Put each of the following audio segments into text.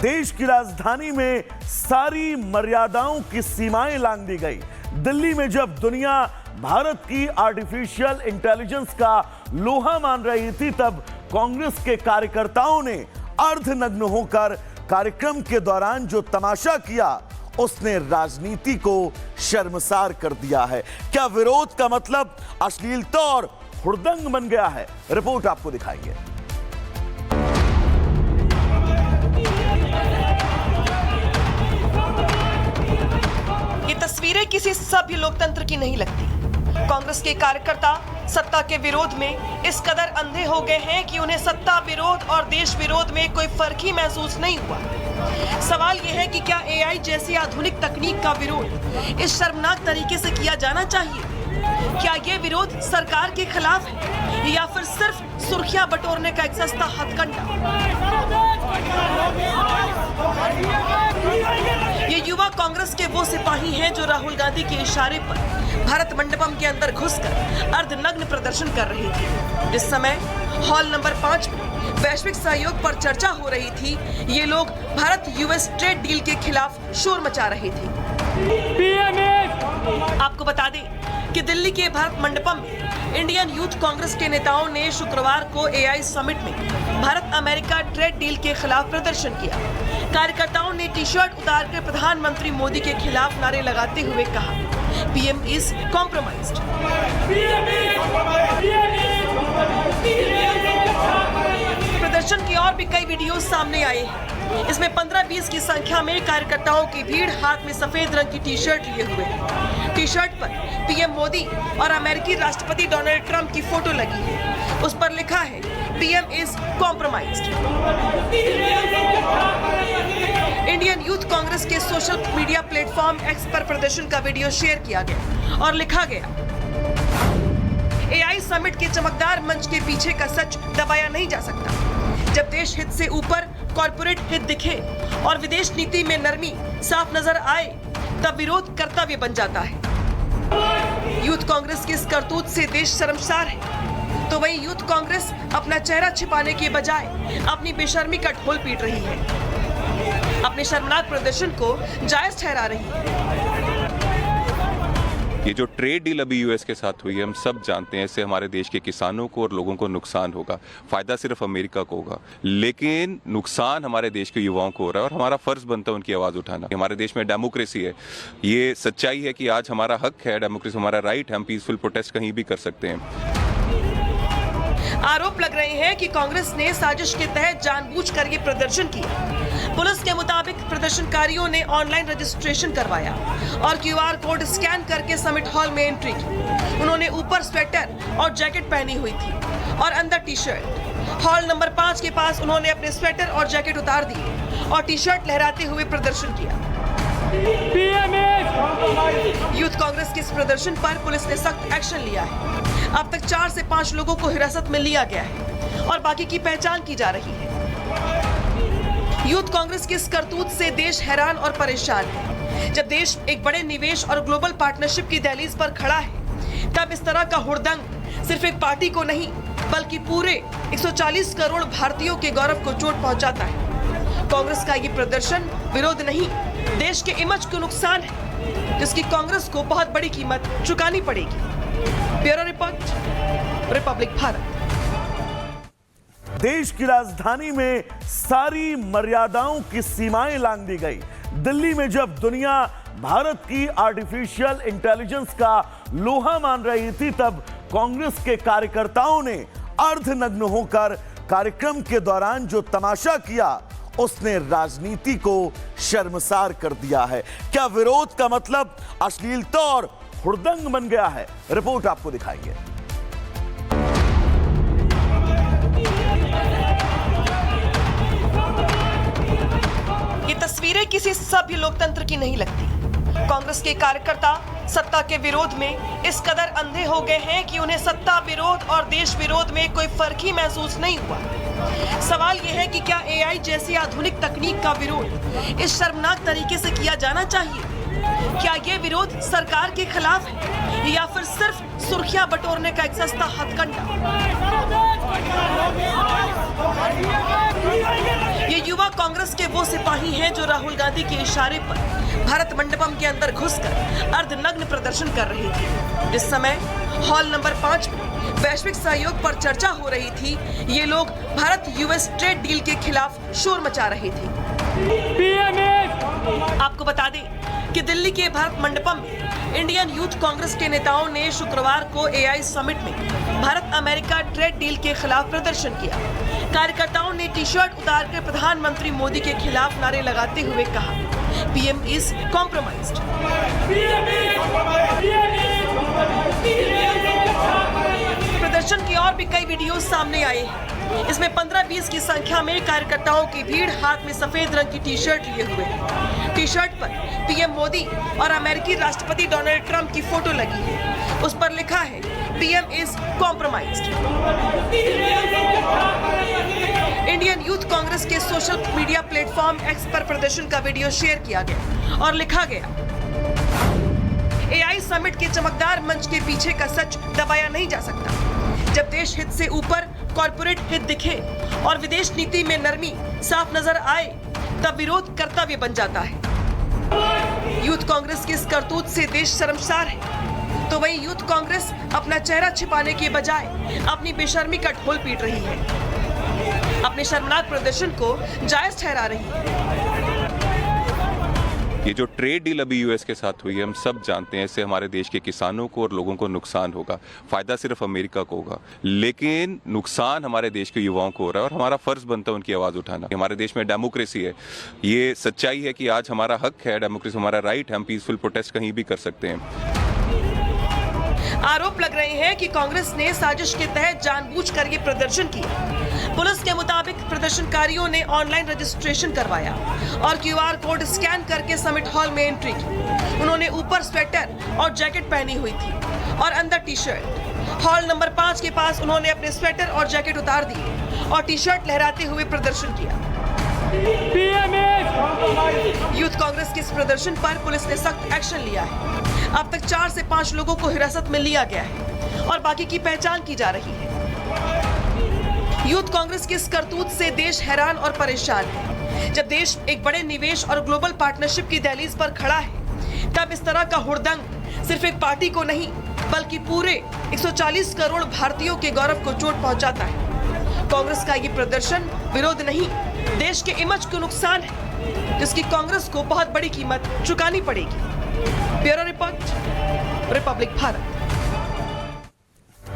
देश की राजधानी में सारी मर्यादाओं की सीमाएं लांघ दी गई। दिल्ली में जब दुनिया भारत की आर्टिफिशियल इंटेलिजेंस का लोहा मान रही थी, तब कांग्रेस के कार्यकर्ताओं ने अर्धनग्न होकर कार्यक्रम के दौरान जो तमाशा किया, उसने राजनीति को शर्मसार कर दिया है। क्या विरोध का मतलब अश्लीलता और हुड़दंग बन गया है? रिपोर्ट आपको दिखाएंगे। ये तस्वीरें किसी सभ्य लोकतंत्र की नहीं लगती। कांग्रेस के कार्यकर्ता सत्ता के विरोध में इस कदर अंधे हो गए हैं कि उन्हें सत्ता विरोध और देश विरोध में कोई फर्क ही महसूस नहीं हुआ। सवाल यह है कि क्या एआई जैसी आधुनिक तकनीक का विरोध इस शर्मनाक तरीके से किया जाना चाहिए? क्या ये विरोध सरकार के खिलाफ है या फिर सिर्फ सुर्खियां बटोरने का एक सस्ता हथकंडा? ये युवा कांग्रेस के वो सिपाही हैं जो राहुल गांधी के इशारे पर भारत मंडपम के अंदर घुसकर अर्धनग्न प्रदर्शन कर रहे थे। जिस समय हॉल नंबर 5 में वैश्विक सहयोग पर चर्चा हो रही थी, ये लोग भारत यूएस ट्रेड डील के खिलाफ शोर मचा रहे थे। आपको बता दें कि दिल्ली के भारत मंडपम में इंडियन यूथ कांग्रेस के नेताओं ने शुक्रवार को एआई समिट में भारत अमेरिका ट्रेड डील के खिलाफ प्रदर्शन किया। कार्यकर्ताओं ने टी शर्ट उतारकर प्रधानमंत्री मोदी के खिलाफ नारे लगाते हुए कहा, पीएम इज कॉम्प्रोमाइज्ड। प्रदर्शन के और भी कई वीडियो सामने आए हैं। इसमें 15-20 की संख्या में कार्यकर्ताओं की भीड़ हाथ में सफेद रंग की टी शर्ट लिए हुए है। टी शर्ट पर पीएम मोदी और अमेरिकी राष्ट्रपति डोनाल्ड ट्रंप की फोटो लगी है। उस पर लिखा है, PM is compromised. Indian youth Congress के सोशल मीडिया प्लेटफॉर्म एक्स पर प्रदर्शन का वीडियो शेयर किया गया और लिखा गया, एआई समिट के चमकदार मंच के पीछे का सच दबाया नहीं जा सकता। जब देश हित से ऊपर कॉर्पोरेट हित दिखे और विदेश नीति में नरमी साफ नजर आए, तब विरोध कर्तव्य बन जाता है। यूथ कांग्रेस की इस करतूत से देश शर्मसार है, तो वही यूथ कांग्रेस अपना चेहरा छिपाने के बजाय अपनी बेशर्मी का ढोल पीट रही है, अपने शर्मनाक प्रदर्शन को जायज ठहरा रही है। ये जो ट्रेड डील अभी यूएस के साथ हुई है, हम सब जानते हैं इससे हमारे देश के किसानों को और लोगों को नुकसान होगा। फायदा सिर्फ अमेरिका को होगा, लेकिन नुकसान हमारे देश के युवाओं को हो रहा है और हमारा फर्ज बनता है उनकी आवाज उठाना। हमारे देश में डेमोक्रेसी है, ये सच्चाई है कि आज हमारा हक है, डेमोक्रेसी हमारा राइट है, हम पीसफुल प्रोटेस्ट कहीं भी कर सकते हैं। आरोप लग रहे हैं कि कांग्रेस ने साजिश के तहत जानबूझकर ये प्रदर्शन किया। पुलिस के मुताबिक प्रदर्शनकारियों ने ऑनलाइन रजिस्ट्रेशन करवाया और क्यूआर कोड स्कैन करके समिट हॉल में एंट्री की। उन्होंने ऊपर स्वेटर और जैकेट पहनी हुई थी और अंदर टी शर्ट। हॉल नंबर 5 के पास उन्होंने अपने स्वेटर और जैकेट उतार दिए और टी शर्ट लहराते हुए प्रदर्शन किया। यूथ कांग्रेस के इस प्रदर्शन पर पुलिस ने सख्त एक्शन लिया है। अब तक 4 से 5 लोगों को हिरासत में लिया गया है और बाकी की पहचान की जा रही है। यूथ कांग्रेस की इस करतूत से देश हैरान और परेशान है। जब देश एक बड़े निवेश और ग्लोबल पार्टनरशिप की दहलीज पर खड़ा है, तब इस तरह का हुड़दंग सिर्फ एक पार्टी को नहीं, बल्कि पूरे 140 करोड़ भारतीयों के गौरव को चोट पहुंचाता है। कांग्रेस का ये प्रदर्शन विरोध नहीं, देश के इमेज को नुकसान है, जिसकी कांग्रेस को बहुत बड़ी कीमत चुकानी पड़ेगी। Bureau report, Republic Bharat. देश की राजधानी में सारी मर्यादाओं की सीमाएं लांघ दी गई। दिल्ली में जब दुनिया भारत की आर्टिफिशियल इंटेलिजेंस का लोहा मान रही थी, तब कांग्रेस के कार्यकर्ताओं ने अर्धनग्न होकर कार्यक्रम के दौरान जो तमाशा किया, उसने राजनीति को शर्मसार कर दिया है। क्या विरोध का मतलब अश्लीलता और हुड़दंग बन गया है? रिपोर्ट आपको दिखाएंगे। ये तस्वीरें किसी सभ्य लोकतंत्र की नहीं लगती। कांग्रेस के कार्यकर्ता सत्ता के विरोध में इस कदर अंधे हो गए हैं कि उन्हें सत्ता विरोध और देश विरोध में कोई फर्क ही महसूस नहीं हुआ। सवाल यह है कि क्या एआई जैसी आधुनिक तकनीक का विरोध इस शर्मनाक तरीके से किया जाना चाहिए? क्या ये विरोध सरकार के खिलाफ है या फिर सिर्फ सुर्खियां बटोरने का एक सस्ता हथकंडा? ये युवा कांग्रेस के वो सिपाही हैं जो राहुल गांधी के इशारे पर भारत मंडपम के अंदर घुसकर अर्धनग्न प्रदर्शन कर रहे थे। जिस समय हॉल नंबर 5 में वैश्विक सहयोग पर चर्चा हो रही थी, ये लोग भारत यूएस ट्रेड डील के खिलाफ शोर मचा रहे थे। आपको बता दें कि दिल्ली के भारत मंडपम में इंडियन यूथ कांग्रेस के नेताओं ने शुक्रवार को एआई समिट में भारत अमेरिका ट्रेड डील के खिलाफ प्रदर्शन किया। कार्यकर्ताओं ने टी शर्ट उतारकर प्रधानमंत्री मोदी के खिलाफ नारे लगाते हुए कहा, पीएम इज कॉम्प्रोमाइज्ड। प्रदर्शन के और भी कई वीडियो सामने आए हैं। इसमें 15-20 की संख्या में कार्यकर्ताओं की भीड़ हाथ में सफेद रंग की टी शर्ट लिए हुए है। टी शर्ट पर पीएम मोदी और अमेरिकी राष्ट्रपति डोनाल्ड ट्रंप की फोटो लगी है। उस पर लिखा है, PM is compromised. Indian youth Congress के सोशल मीडिया प्लेटफॉर्म एक्स पर प्रदर्शन का वीडियो शेयर किया गया और लिखा गया, एआई समिट के चमकदार मंच के पीछे का सच दबाया नहीं जा सकता। जब देश हित से ऊपर कॉर्पोरेट हित दिखे और विदेश नीति में नरमी साफ नजर आए, तब विरोध कर्तव्य बन जाता है। यूथ कांग्रेस की इस करतूत से देश शर्मसार है, तो वहीं यूथ कांग्रेस अपना चेहरा छिपाने के बजाय अपनी बेशर्मी का ढोल पीट रही है, अपने शर्मनाक प्रदर्शन को जायज ठहरा रही है। ये जो ट्रेड डील अभी यूएस के साथ हुई है, हम सब जानते हैं इससे हमारे देश के किसानों को और लोगों को नुकसान होगा। फायदा सिर्फ अमेरिका को होगा, लेकिन नुकसान हमारे देश के युवाओं को हो रहा है और हमारा फर्ज बनता है उनकी आवाज उठाना। हमारे देश में डेमोक्रेसी है, ये सच्चाई है कि आज हमारा हक है, डेमोक्रेसी हमारा राइट है, हम पीसफुल प्रोटेस्ट कहीं भी कर सकते हैं। आरोप लग रहे हैं कि कांग्रेस ने साजिश के तहत जानबूझकर ये प्रदर्शन किया। पुलिस के मुताबिक प्रदर्शनकारियों ने ऑनलाइन रजिस्ट्रेशन करवाया और क्यूआर कोड स्कैन करके समिट हॉल में एंट्री की। उन्होंने ऊपर स्वेटर और जैकेट पहनी हुई थी और अंदर टी शर्ट। हॉल नंबर 5 के पास उन्होंने अपने स्वेटर और जैकेट उतार दिए और टी शर्ट लहराते हुए प्रदर्शन किया। यूथ कांग्रेस के इस प्रदर्शन पर पुलिस ने सख्त एक्शन लिया है। अब तक 4 से 5 लोगों को हिरासत में लिया गया है और बाकी की पहचान की जा रही है। यूथ कांग्रेस की इस करतूत से देश हैरान और परेशान है। जब देश एक बड़े निवेश और ग्लोबल पार्टनरशिप की दहलीज पर खड़ा है, तब इस तरह का हुड़दंग सिर्फ एक पार्टी को नहीं, बल्कि पूरे 140 करोड़ भारतीयों के गौरव को चोट पहुंचाता है। कांग्रेस का ये प्रदर्शन विरोध नहीं, देश के इमेज को नुकसान है, जिसकी कांग्रेस को बहुत बड़ी कीमत चुकानी पड़ेगी। Bureau report, Republic Bharat.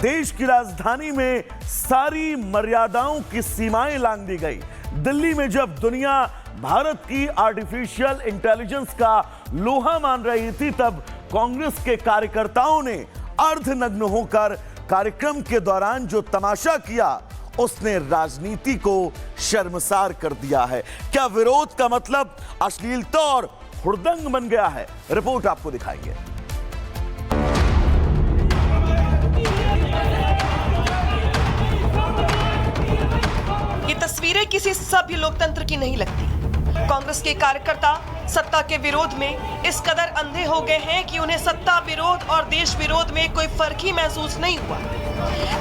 देश की राजधानी में सारी मर्यादाओं की सीमाएं लांघ दी गई। दिल्ली में जब दुनिया भारत की आर्टिफिशियल इंटेलिजेंस का लोहा मान रही थी, तब कांग्रेस के कार्यकर्ताओं ने अर्धनग्न होकर कार्यक्रम के दौरान जो तमाशा किया, उसने राजनीति को शर्मसार कर दिया है। क्या विरोध का मतलब अश्लीलता और हुड़दंग बन गया है? रिपोर्ट आपको दिखाएंगे। ये तस्वीरें किसी सभ्य लोकतंत्र की नहीं लगती। कांग्रेस के कार्यकर्ता सत्ता के विरोध में इस कदर अंधे हो गए हैं कि उन्हें सत्ता विरोध और देश विरोध में कोई फर्क ही महसूस नहीं हुआ।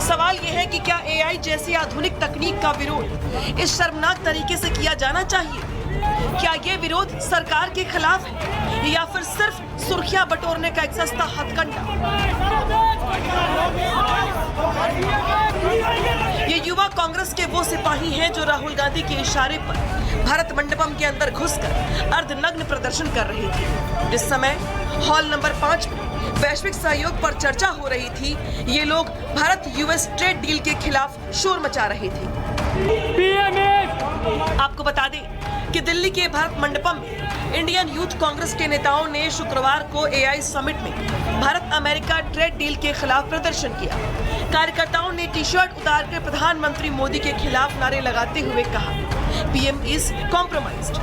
सवाल यह है कि क्या एआई जैसी आधुनिक तकनीक का विरोध इस शर्मनाक तरीके से किया जाना चाहिए? क्या ये विरोध सरकार के खिलाफ है या फिर सिर्फ सुर्खियां बटोरने का एक सस्ता हथकंडा? ये युवा कांग्रेस के वो सिपाही हैं जो राहुल गांधी के इशारे पर भारत मंडपम के अंदर घुसकर अर्धनग्न प्रदर्शन कर रहे थे। जिस समय हॉल नंबर 5 में वैश्विक सहयोग पर चर्चा हो रही थी, ये लोग भारत यूएस ट्रेड डील के खिलाफ शोर मचा रहे थे। आपको बता दें कि दिल्ली के भारत मंडपम में इंडियन यूथ कांग्रेस के नेताओं ने शुक्रवार को एआई समिट में भारत अमेरिका ट्रेड डील के खिलाफ प्रदर्शन किया। कार्यकर्ताओं ने टी शर्ट उतारकर प्रधानमंत्री मोदी के खिलाफ नारे लगाते हुए कहा, पीएम इज कॉम्प्रोमाइज्ड।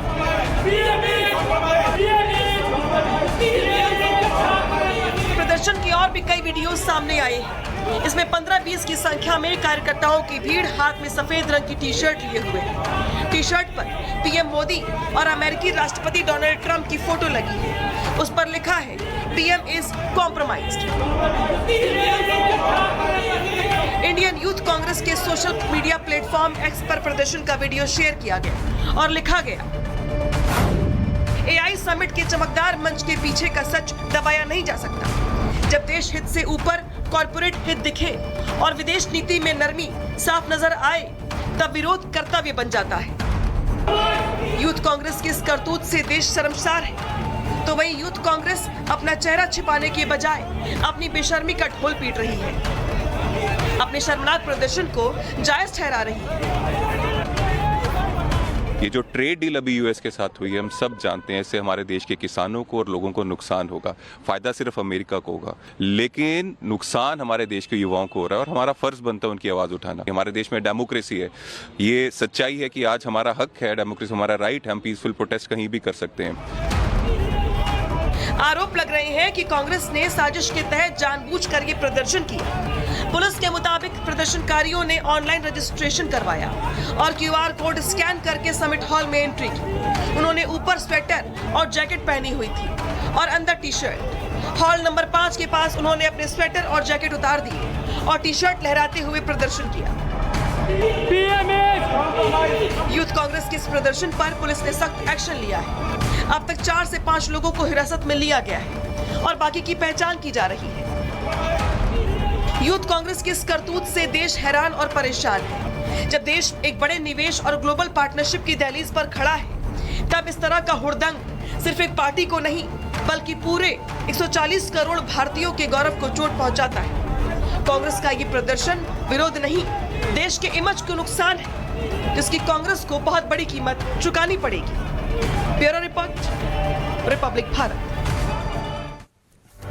प्रदर्शन के और भी कई वीडियो सामने आए हैं। इसमें 15-20 की संख्या में कार्यकर्ताओं की भीड़ हाथ में सफेद रंग की टी शर्ट लिए हुए है। टी शर्ट पर पीएम मोदी और अमेरिकी राष्ट्रपति डोनाल्ड ट्रंप की फोटो लगी है। उस पर लिखा है, PM is compromised. Indian youth Congress के सोशल मीडिया प्लेटफॉर्म एक्स पर प्रदर्शन का वीडियो शेयर किया गया और लिखा गया, एआई समिट के चमकदार मंच के पीछे का सच दबाया नहीं जा सकता। जब देश हित से ऊपर कॉर्पोरेट हित दिखे और विदेश नीति में नरमी साफ नजर आए, तब विरोध कर्तव्य बन जाता है। यूथ कांग्रेस की इस करतूत से देश शर्मसार है, तो वहीं यूथ कांग्रेस अपना चेहरा छिपाने के बजाय अपनी बेशर्मी का ढोल पीट रही है, अपने शर्मनाक प्रदर्शन को जायज ठहरा रही है। ये जो ट्रेड डील अभी यूएस के साथ हुई है, हम सब जानते हैं इससे हमारे देश के किसानों को और लोगों को नुकसान होगा। फायदा सिर्फ अमेरिका को होगा, लेकिन नुकसान हमारे देश के युवाओं को हो रहा है और हमारा फर्ज बनता है उनकी आवाज उठाना। हमारे देश में डेमोक्रेसी है, ये सच्चाई है कि आज हमारा हक है, डेमोक्रेसी हमारा राइट है, हम पीसफुल प्रोटेस्ट कहीं भी कर सकते हैं। आरोप लग रहे हैं कि कांग्रेस ने साजिश के तहत जानबूझकर ये प्रदर्शन किया। पुलिस के मुताबिक प्रदर्शनकारियों ने ऑनलाइन रजिस्ट्रेशन करवाया और क्यूआर कोड स्कैन करके समिट हॉल में एंट्री की। उन्होंने ऊपर स्वेटर और जैकेट पहनी हुई थी और अंदर टी शर्ट। हॉल नंबर 5 के पास उन्होंने अपने स्वेटर और जैकेट उतार दिए और टी शर्ट लहराते हुए प्रदर्शन किया। यूथ कांग्रेस के इस प्रदर्शन पर पुलिस ने सख्त एक्शन लिया है। अब तक 4 से 5 लोगों को हिरासत में लिया गया है और बाकी की पहचान की जा रही है। यूथ कांग्रेस की इस करतूत से देश हैरान और परेशान है। जब देश एक बड़े निवेश और ग्लोबल पार्टनरशिप की दहलीज पर खड़ा है, तब इस तरह का हुड़दंग सिर्फ एक पार्टी को नहीं, बल्कि पूरे 140 करोड़ भारतीयों के गौरव को चोट पहुंचाता है। कांग्रेस का ये प्रदर्शन विरोध नहीं, देश के इमेज को नुकसान है, जिसकी कांग्रेस को बहुत बड़ी कीमत चुकानी पड़ेगी। Bureau report, Republic Bharat.